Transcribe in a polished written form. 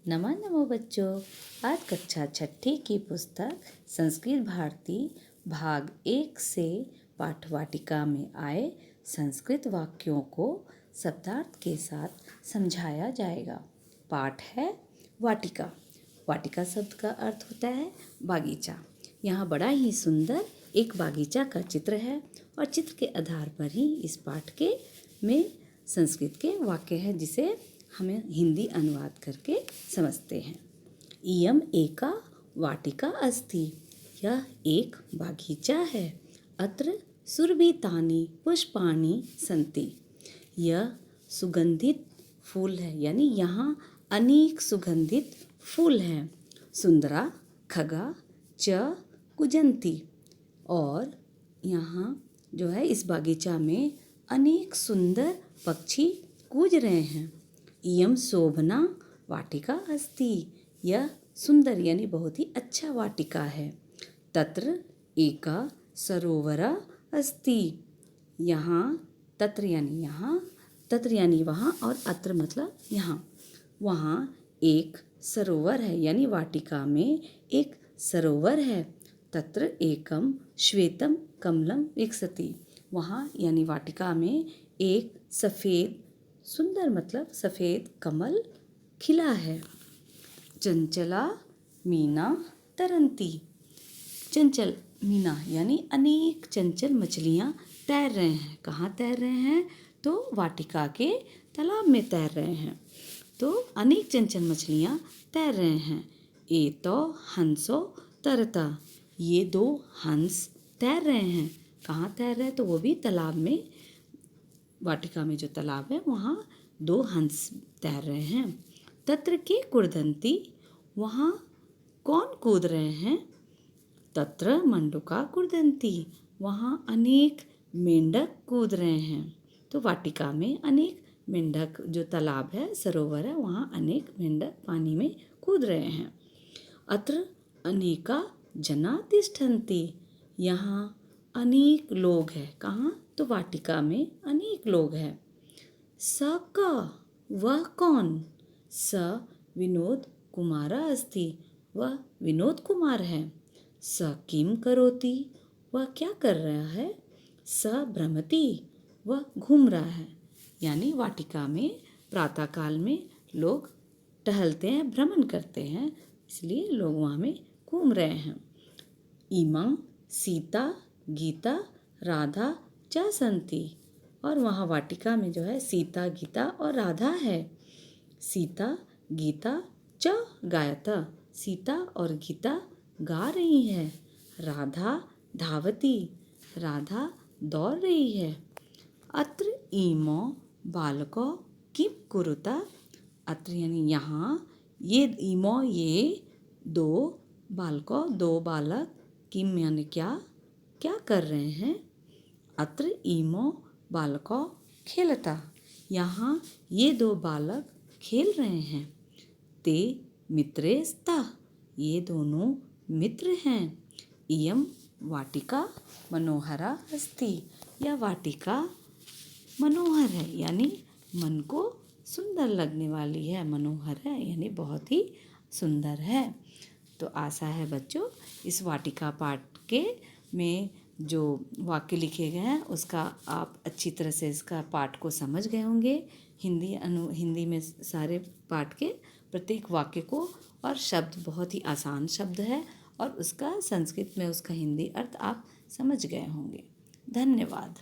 नमो नमो बच्चों। आज कक्षा छठी की पुस्तक संस्कृत भारती भाग 1 से पाठवाटिका में आए संस्कृत वाक्यों को शब्दार्थ के साथ समझाया जाएगा। पाठ है वाटिका। वाटिका शब्द का अर्थ होता है बागीचा। यहाँ बड़ा ही सुंदर एक बागीचा का चित्र है और चित्र के आधार पर ही इस पाठ के में संस्कृत के वाक्य है जिसे हमें हिंदी अनुवाद करके समझते हैं। इयम एका वाटिका अस्ति, यह एक बागीचा है। अत्र सुरभितानि पुष्पाणि सन्ति, यह सुगंधित फूल है, यानी यहाँ अनेक सुगंधित फूल हैं। सुंदरा खगा च कुजंती, और यहाँ जो है इस बागीचा में अनेक सुंदर पक्षी कूज रहे हैं। इयम शोभना वाटिका अस्ति, यह सुंदर यानी बहुत ही अच्छा वाटिका है। तत्र एका सरोवरा अस्ति, यहाँ तत्र यानी यहाँ, तत्र यानी वहाँ और अत्र मतलब यहाँ। वहाँ एक सरोवर है यानी वाटिका में एक सरोवर है। तत्र एकम श्वेतम कमलम विकसति, वहाँ यानी वाटिका में एक सफ़ेद सुंदर मतलब सफ़ेद कमल खिला है। चंचला मीना तरंती, चंचल मीना यानी अनेक चंचल मछलियाँ तैर रहे हैं। कहाँ तैर रहे हैं? तो वाटिका के तालाब में तैर रहे हैं। तो अनेक चंचल मछलियाँ तैर रहे हैं। ए तो हंसो तरता, ये दो हंस तैर रहे हैं। कहाँ तैर रहे हैं? तो वो भी तालाब में, वाटिका में जो तालाब है वहाँ दो हंस तैर रहे हैं। तत्र के कुर्दंती, वहाँ कौन कूद रहे हैं? तत्र मंडूका कुर्दंती, वहाँ अनेक मेंढक कूद रहे हैं। तो वाटिका में अनेक मेंढक, जो तालाब है सरोवर है वहाँ अनेक मेंढक पानी में कूद रहे हैं। अत्र अनेका जना तिष्ठन्ति, यहाँ अनेक लोग हैं। कहाँ? तो वाटिका में अनेक लोग हैं। स का, वह कौन? स विनोद कुमारा अस्ति, वह विनोद कुमार है। स किम करोति, वह क्या कर रहा है? स भ्रमति, वह घूम रहा है। यानी वाटिका में प्रातःकाल में लोग टहलते हैं, भ्रमण करते हैं, इसलिए लोग वहाँ में घूम रहे हैं। इमा सीता गीता राधा च सन्ति, और वहाँ वाटिका में जो है सीता गीता और राधा है। सीता गीता च गायता, सीता और गीता गा रही है। राधा धावती, राधा दौड़ रही है। अत्र इमो बालको किम कुरुता, अत्र यानी यहाँ, ये इमो ये दो बालको दो बालक, किम यानी क्या, क्या कर रहे हैं? अत्र इमो बालको खेलता, यहाँ ये दो बालक खेल रहे हैं। ते मित्रे स्तः, ये दोनों मित्र हैं। इयम वाटिका मनोहरा अस्ति, यह वाटिका मनोहर है यानी मन को सुंदर लगने वाली है। मनोहर है यानी बहुत ही सुंदर है। तो आशा है बच्चों इस वाटिका पाठ के में जो वाक्य लिखे गए हैं उसका आप अच्छी तरह से इसका पाठ को समझ गए होंगे। हिंदी में सारे पाठ के प्रत्येक वाक्य को, और शब्द बहुत ही आसान शब्द है और उसका संस्कृत में उसका हिंदी अर्थ आप समझ गए होंगे। धन्यवाद।